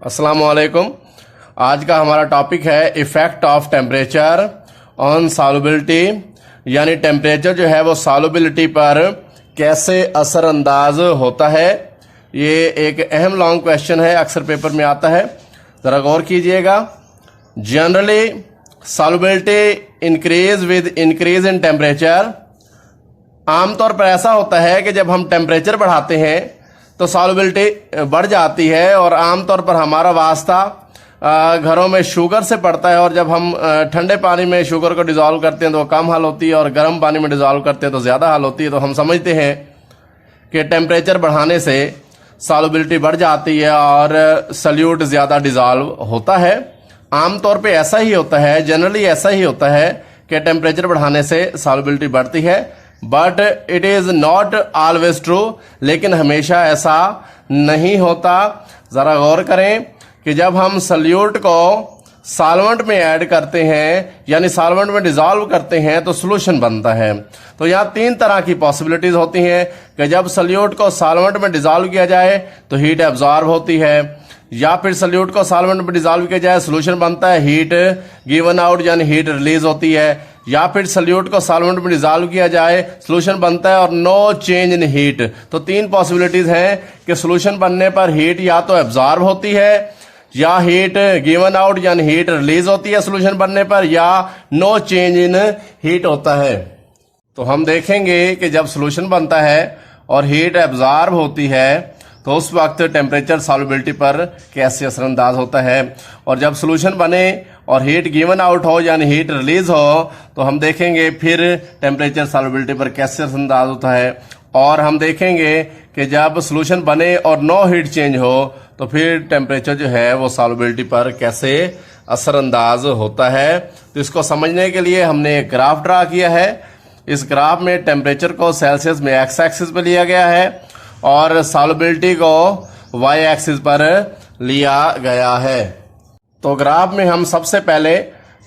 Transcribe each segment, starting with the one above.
अस्सलाम वालेकुम। आज का हमारा टॉपिक है effect of temperature on solubility, यानी टेम्परेचर जो है वो सॉल्युबिलिटी पर कैसे असरअंदाज होता है। ये एक अहम लॉन्ग क्वेश्चन है, अक्सर पेपर में आता है, ज़रा गौर कीजिएगा। Generally solubility increase with increase in temperature. आमतौर पर ऐसा होता है कि जब हम टेम्परेचर बढ़ाते हैं तो सॉल्युबिलिटी बढ़ जाती है, और आमतौर पर हमारा वास्ता घरों में शुगर से पड़ता है, और जब हम ठंडे पानी में शुगर को डिज़ोल्व करते हैं तो कम हल होती है, और गर्म पानी में डिज़ोल्व करते हैं तो ज़्यादा हल होती है। तो हम समझते हैं कि टेम्परेचर बढ़ाने से सॉल्युबिलिटी बढ़ जाती है और सल्यूट ज़्यादा डिज़ोल्व होता है। आमतौर पे ऐसा ही होता है, जनरली ऐसा ही होता है कि टेम्परेचर बढ़ाने से सॉल्युबिलिटी बढ़ती है, but it is not always true. लेकिन हमेशा ऐसा नहीं होता। ज़रा गौर करें कि जब हम सल्यूट को सॉल्वेंट में ऐड करते हैं, यानी सॉल्वेंट में डिज़ोल्व करते हैं, तो सॉल्यूशन बनता है। तो यहाँ तीन तरह की पॉसिबिलिटीज़ होती हैं कि जब सल्यूट को सॉल्वेंट में डिज़ोल्व किया जाए तो हीट एब्जॉर्ब होती है, या फिर सल्यूट को सॉल्वेंट में डिज़ोल्व किया जाए सॉल्यूशन बनता है, हीट गिवन आउट यानी हीट रिलीज होती है, या फिर सल्यूट को सॉल्वेंट में डिज़ोल्व किया जाए सॉल्यूशन बनता है और नो चेंज इन हीट। तो तीन पॉसिबिलिटीज़ हैं कि सॉल्यूशन बनने पर हीट या तो एब्जॉर्ब होती है, या हीट गिवन आउट यानी हीट रिलीज होती है सॉल्यूशन बनने पर, या नो चेंज इन हीट होता है। तो हम देखेंगे कि जब सॉल्यूशन बनता है और हीट एब्जॉर्ब होती है तो उस वक्त टेम्परेचर सॉल्युबिलिटी पर कैसे असरअंदाज होता है, और जब सॉल्यूशन बने और हीट गिवन आउट हो यानी हीट रिलीज हो तो हम देखेंगे फिर टेम्परेचर सॉल्युबिलिटी पर कैसे असरअंदाज होता है। और हम देखेंगे कि जब सॉल्यूशन बने और नो हीट चेंज हो तो फिर टेम्परेचर जो है वो सॉल्युबिलिटी पर कैसे असरअंदाज होता है। तो इसको समझने के लिए हमने एक ग्राफ ड्रा किया है। इस ग्राफ में टेम्परेचर को सेल्सियस में एक्स एक्सिस पर लिया गया है और सॉल्युबिलिटी को वाई एक्सिस पर लिया गया है। तो ग्राफ में हम सबसे पहले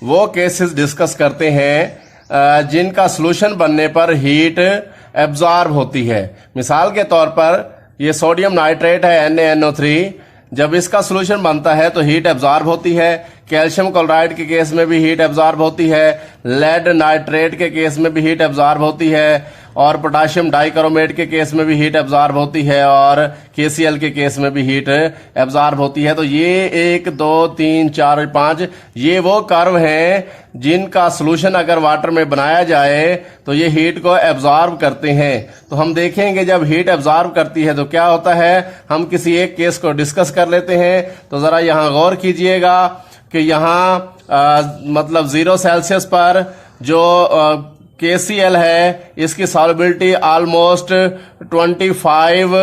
वो केसेस डिस्कस करते हैं जिनका सॉल्यूशन बनने पर हीट एब्जॉर्ब होती है। मिसाल के तौर पर ये सोडियम नाइट्रेट है NaNO3, जब इसका सॉल्यूशन बनता है तो हीट एब्जॉर्ब होती है। कैल्शियम क्लोराइड के केस में भी हीट एब्जॉर्ब होती है, लेड नाइट्रेट के केस में भी हीट एब्जॉर्ब होती है, और पोटाशियम डाइक्रोमेट के केस में भी हीट एब्जॉर्ब होती है, और KCl के केस में भी हीट एब्जॉर्ब होती है। तो ये 1 2 3 4 5 ये वो कर्व हैं जिनका सॉल्यूशन अगर वाटर में बनाया जाए तो ये हीट को एब्जॉर्ब करते हैं। तो हम देखेंगे जब हीट एब्जॉर्ब करती है तो क्या होता है। हम किसी एक केस को डिस्कस कर लेते हैं। तो ज़रा यहाँ गौर कीजिएगा कि यहाँ मतलब 0 सेल्सियस पर जो KCl है इसकी सॉल्युबिलिटी ऑलमोस्ट 25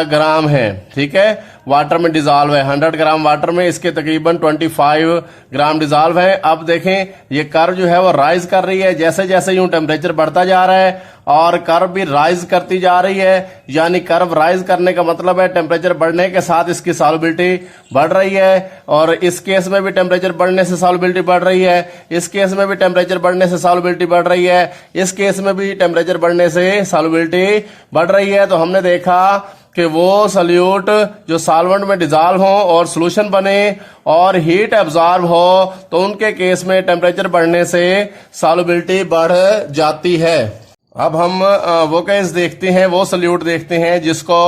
ग्राम है, ठीक है। वाटर में डिजॉल्व है, 100 ग्राम वाटर में इसके तकरीबन 25 ग्राम डिजॉल्व है। अब देखें ये कर्व जो है वो राइज कर रही है, जैसे जैसे यूं टेम्परेचर बढ़ता जा रहा है और कर्व भी राइज करती जा रही है। यानी कर्व राइज करने का मतलब है टेम्परेचर बढ़ने के साथ इसकी सॉल्युबिलिटी बढ़ रही है, और इस केस में भी टेम्परेचर बढ़ने से सॉल्युबिलिटी बढ़ रही है, इस केस में भी टेम्परेचर बढ़ने से सॉल्युबिलिटी बढ़ रही है, इस केस में भी टेम्परेचर बढ़ने से सॉल्युबिलिटी बढ़ रही है। तो हमने देखा कि वो सल्यूट जो सॉल्वेंट में डिजॉल्व हो और सॉल्यूशन बने और हीट एब्जॉर्ब हो तो उनके केस में टेम्परेचर बढ़ने से सॉल्युबिलिटी बढ़ जाती है। अब हम वो केस देखते हैं, वो सल्यूट देखते हैं जिसको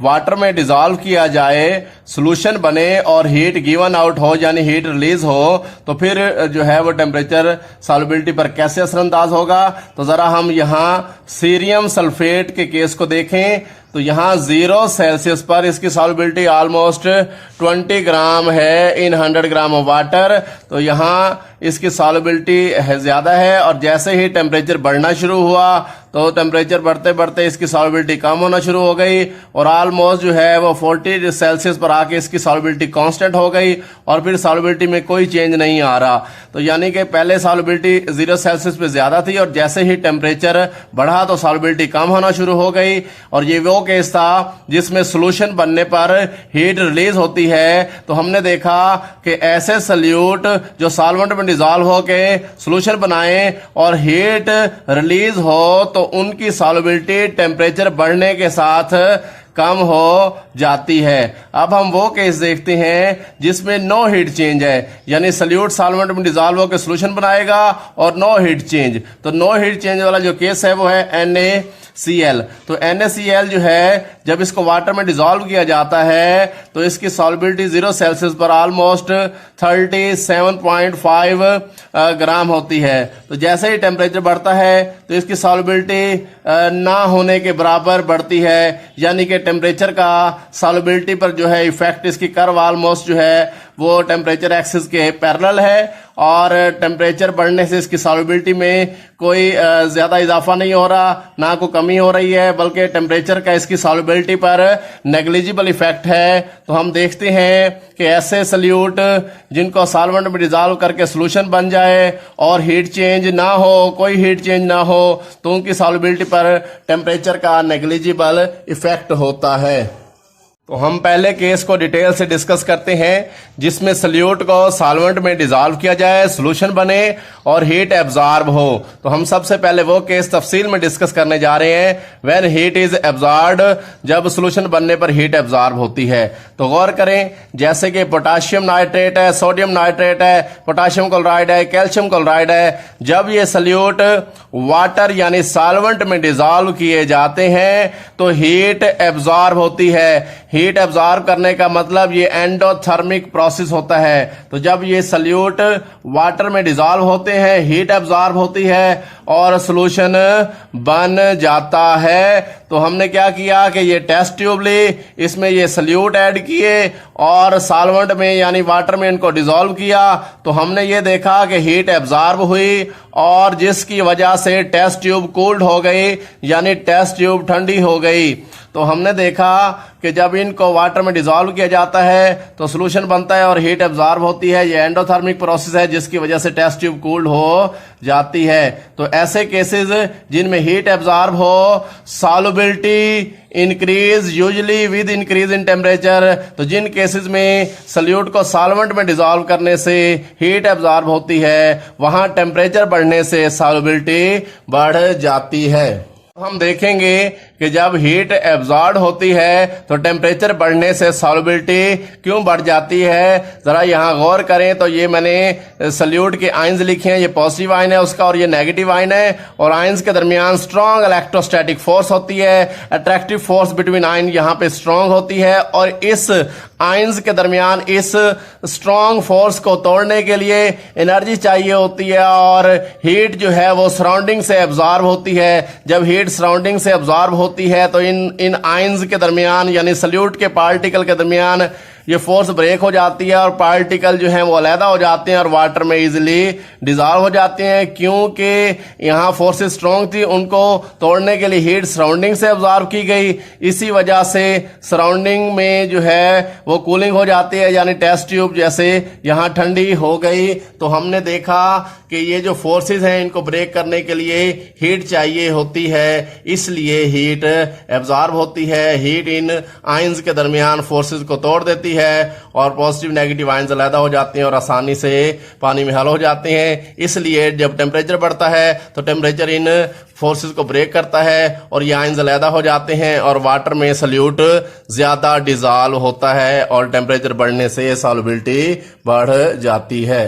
वाटर में डिजॉल्व किया जाए, सॉल्यूशन बने और हीट गिवन आउट हो यानी हीट रिलीज हो, तो फिर जो है वो टेम्परेचर सॉल्युबिलिटी पर कैसे असरअंदाज होगा। तो ज़रा हम यहाँ सीरियम सल्फेट के केस को देखें। तो यहाँ 0 सेल्सियस पर इसकी सॉल्युबिलिटी ऑलमोस्ट 20 ग्राम है इन 100 ग्राम ऑफ वाटर। तो यहाँ इसकी सॉल्युबिलिटी है ज़्यादा है, और जैसे ही टेम्परेचर बढ़ना शुरू हुआ तो टेम्परेचर बढ़ते बढ़ते इसकी सॉल्युबिलिटी कम होना शुरू हो गई, और ऑलमोस्ट जो है वो 40 सेल्सियस पर आके इसकी सॉल्युबिलिटी कांस्टेंट हो गई, और फिर सॉल्युबिलिटी में कोई चेंज नहीं आ रहा। तो यानी कि पहले सॉल्युबिलिटी 0 सेल्सियस पे ज़्यादा थी, और जैसे ही टेम्परेचर बढ़ा तो सॉल्युबिलिटी कम होना शुरू हो गई। और ये वो केस था जिसमें सॉल्यूशन बनने पर हीट रिलीज होती है। तो हमने देखा कि ऐसे सल्यूट जो सॉल्वेंट में डिजॉल्व हो के सॉल्यूशन बनाए और हीट रिलीज हो तो उनकी सॉल्युबिलिटी टेम्परेचर बढ़ने के साथ कम हो जाती है। अब हम वो केस देखते हैं जिसमें नो हीट चेंज है, यानी सल्यूट सॉल्वेंट में डिजॉल्व होकर सोल्यूशन बनाएगा और नो हीट चेंज। तो नो हीट चेंज वाला जो केस है वो है NaCl। तो NaCl जो है जब इसको वाटर में डिजॉल्व किया जाता है तो इसकी सॉल्युबिलिटी 0 सेल्सियस पर ऑलमोस्ट 37.5 ग्राम होती है। तो जैसे ही टेम्परेचर बढ़ता है तो इसकी सॉल्युबिलिटी ना होने के बराबर बढ़ती है, यानी कि टेम्परेचर का सॉल्युबिलिटी पर जो है इफेक्ट इसकी कर्व ऑलमोस्ट जो है वो टेम्परेचर एक्सिस के पैरेलल है, और टेम्परेचर बढ़ने से इसकी सॉल्युबिलिटी में कोई ज्यादा इजाफा नहीं हो रहा, ना कोई कमी हो रही है, बल्कि टेम्परेचर का इसकी सॉल्युबिलिटी पर नेग्लिजिबल इफेक्ट है। तो हम देखते हैं कि ऐसे सल्यूट जिनको सॉल्वेंट में डिजॉल्व करके सोल्यूशन बन जाए और हीट चेंज ना हो, कोई हीट चेंज ना हो, तो उनकी सॉल्युबिलिटी पर टेम्परेचर का नेग्लिजिबल इफेक्ट होता है। तो हम पहले केस को डिटेल से डिस्कस करते हैं जिसमें सल्यूट को सॉल्वेंट में डिजॉल्व किया जाए, सॉल्यूशन बने और हीट एब्जॉर्ब हो। तो हम सबसे पहले वो केस तफसील में डिस्कस करने जा रहे हैं व्हेन हीट इज एब्जॉर्ब्ड, जब सॉल्यूशन बनने पर हीट एब्जॉर्ब होती है। तो गौर करें, जैसे कि पोटाशियम नाइट्रेट है, सोडियम नाइट्रेट है, पोटाशियम क्लोराइड है, कैल्शियम क्लोराइड है, जब ये सल्यूट वाटर यानी सॉल्वेंट में डिजॉल्व किए जाते हैं तो हीट एब्जॉर्ब होती है। हीट एब्जॉर्ब करने का मतलब ये एंडोथर्मिक प्रोसेस होता है। तो जब ये सल्यूट वाटर में डिजॉल्व होते हैं, हीट एब्जॉर्ब होती है और सॉल्यूशन बन जाता है। तो हमने क्या किया कि ये टेस्ट ट्यूब ली, इसमें ये सल्यूट ऐड किए और सॉल्वेंट में यानी वाटर में इनको डिजॉल्व किया। तो हमने ये देखा कि हीट एब्जॉर्ब हुई और जिसकी वजह से टेस्ट ट्यूब कूल्ड हो गई, यानी टेस्ट ट्यूब ठंडी हो गई। तो हमने देखा कि जब इनको वाटर में डिजॉल्व किया जाता है तो सॉल्यूशन बनता है और हीट एब्जॉर्ब होती है। ये एंडोथर्मिक प्रोसेस है जिसकी वजह से टेस्ट ट्यूब कूल्ड हो जाती है। तो ऐसे केसेस जिनमें हीट एब्जॉर्ब हो, solubility increase usually with increase in temperature. तो जिन केसेस में सल्यूट को सॉल्वेंट में डिजॉल्व करने से हीट एब्जॉर्ब होती है, वहां टेम्परेचर बढ़ने से सॉल्युबिलिटी बढ़ जाती है। हम देखेंगे कि जब हीट एब्जॉर्ब होती है तो टेम्परेचर बढ़ने से सॉल्युबिलिटी क्यों बढ़ जाती है। जरा यहाँ गौर करें तो ये मैंने सल्यूट के आयंस लिखे हैं, ये पॉजिटिव आयन है उसका और ये नेगेटिव आयन है, और आयंस के दरमियान स्ट्रॉन्ग इलेक्ट्रोस्टैटिक फोर्स होती है, अट्रैक्टिव फोर्स बिटवीन आयन यहाँ पे स्ट्रॉन्ग होती है। और इस आयंस के दरमियान इस स्ट्रॉन्ग फोर्स को तोड़ने के लिए एनर्जी चाहिए होती है और हीट जो है वो सराउंडिंग से एब्जॉर्ब होती है। जब हीट सराउंडिंग से एब्जॉर्ब होती है तो इन आयंस के दरमियान यानी सल्यूट के पार्टिकल के दरमियान ये फोर्स ब्रेक हो जाती है और पार्टिकल जो है वो अलहदा हो जाते हैं और वाटर में इजीली डिजॉल्व हो जाते हैं। क्योंकि यहाँ फोर्सेस स्ट्रॉन्ग थी, उनको तोड़ने के लिए हीट सराउंडिंग से एब्जॉर्ब की गई, इसी वजह से सराउंडिंग में जो है वो कूलिंग हो जाती है, यानी टेस्ट ट्यूब जैसे यहाँ ठंडी हो गई। तो हमने देखा कि ये जो फोर्सेस हैं इनको ब्रेक करने के लिए हीट चाहिए होती है, इसलिए हीट एब्जॉर्ब होती है। हीट इन आयंस के दरमियान फोर्सेस को तोड़ देती है और पॉजिटिव नेगेटिव आयंस अलग हो जाते हैं और आसानी से पानी में हल हो जाते हैं। इसलिए जब टेम्परेचर बढ़ता है तो टेम्परेचर इन फोर्सेस को ब्रेक करता है और ये आयंस अलग हो जाते हैं और वाटर में सल्यूट ज्यादा डिजॉल्व होता है और टेम्परेचर बढ़ने से सॉल्युबिलिटी बढ़ जाती है।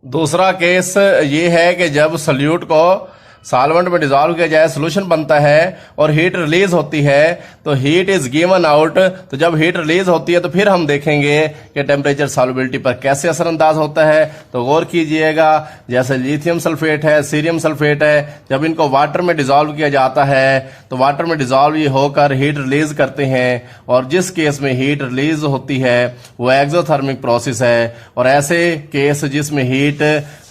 दूसरा केस ये है कि जब सल्यूट को सॉल्वेंट में डिजॉल्व किया जाए, सॉल्यूशन बनता है और हीट रिलीज होती है, तो हीट इज गिवन आउट। तो जब हीट रिलीज होती है तो फिर हम देखेंगे कि टेम्परेचर सॉल्युबिलिटी पर कैसे असरअंदाज होता है। तो गौर कीजिएगा, जैसे लिथियम सल्फेट है, सीरियम सल्फेट है, जब इनको वाटर में डिजॉल्व किया जाता है तो वाटर में डिजॉल्व ये होकर हीट रिलीज करते हैं, और जिस केस में हीट रिलीज होती है वो एक्सोथर्मिक प्रोसेस है। और ऐसे केस जिसमें हीट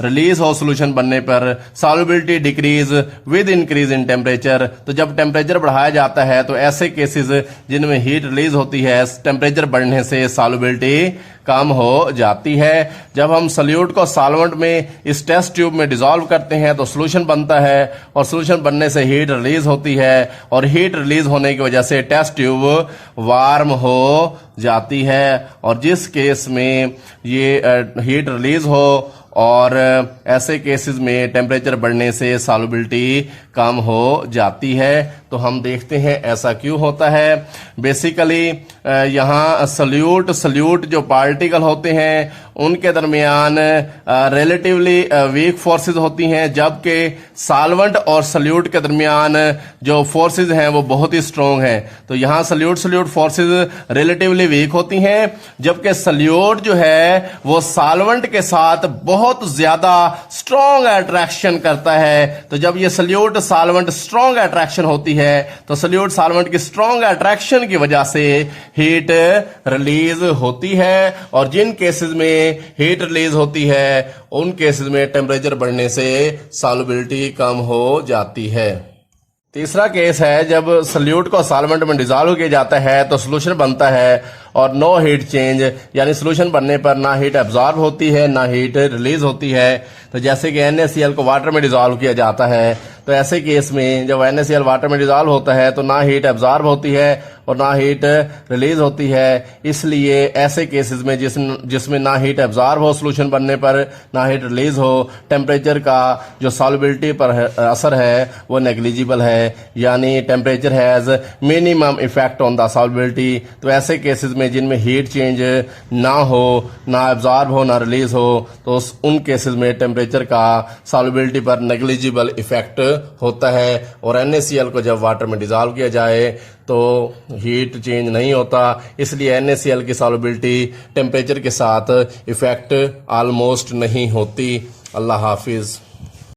रिलीज हो सॉल्यूशन बनने पर solubility decrease with increase in temperature. तो जब टेम्परेचर बढ़ाया जाता है तो ऐसे केसेस जिनमें हीट रिलीज होती है, टेम्परेचर बढ़ने से सॉल्युबिलिटी कम हो जाती है। जब हम सल्यूट को सॉल्वेंट में इस टेस्ट ट्यूब में डिसॉल्व करते हैं तो सॉल्यूशन बनता है और सॉल्यूशन बनने से हीट रिलीज होती है और हीट रिलीज होने की वजह से टेस्ट ट्यूब वार्म हो जाती है। और जिस केस में ये हीट रिलीज हो और ऐसे केसेस में टेम्परेचर बढ़ने से सॉल्युबिलिटी कम हो जाती है। तो हम देखते हैं ऐसा क्यों होता है। बेसिकली यहाँ सल्यूट जो पार्टिकल होते हैं उनके दरमियान रिलेटिवली वीक फोर्सेस होती हैं, जबकि सॉल्वेंट और सल्यूट के दरमियान जो फोर्सेस हैं वो बहुत ही स्ट्रॉन्ग हैं। तो यहाँ सल्यूट फोर्सेस रिलेटिवली वीक होती हैं, जबकि सल्यूट जो है वो सॉल्वेंट के साथ बहुत ज्यादा स्ट्रॉन्ग अट्रैक्शन करता है। तो जब ये सल्यूट सॉल्वेंट स्ट्रॉन्ग अट्रैक्शन होती है तो सल्यूट सॉल्वेंट की स्ट्रॉन्ग अट्रैक्शन की वजह से हीट रिलीज होती है, और जिन केसेस में हीट रिलीज होती है उन केसेस में टेम्परेचर बढ़ने से सॉल्युबिलिटी कम हो जाती है। तीसरा केस है जब सल्यूट को सॉल्वेंट में डिसॉल्व किया जाता है तो सॉल्यूशन बनता है और नो हीट चेंज, यानी सॉल्यूशन बनने पर ना हीट एब्जॉर्ब होती है ना हीट रिलीज होती है। तो जैसे कि NaCl को वाटर में डिसॉल्व किया जाता है, तो ऐसे केस में जब NaCl वाटर में डिसॉल्व होता है तो ना हीट एब्जॉर्ब होती है और ना हीट रिलीज होती है। इसलिए ऐसे केसेस में जिसमें ना हीट एब्जॉर्ब हो सॉल्यूशन बनने पर, ना हीट रिलीज हो, टेम्परेचर का जो सॉल्युबिलिटी पर असर है वो नेग्लिजिबल है, यानी temperature has minimum effect on the solubility. तो ऐसे केसेस में जिनमें हीट चेंज ना हो, ना एब्जॉर्ब हो, ना रिलीज हो, तो उन केसेस में टेम्परेचर का सॉल्युबिलिटी पर नेग्लिजिबल इफेक्ट होता है। और NaCl को जब वाटर में डिसॉल्व किया जाए तो हीट चेंज नहीं होता, इसलिए NaCl की सॉल्युबिलिटी टेम्परेचर के साथ इफेक्ट ऑलमोस्ट नहीं होती। अल्लाह हाफिज।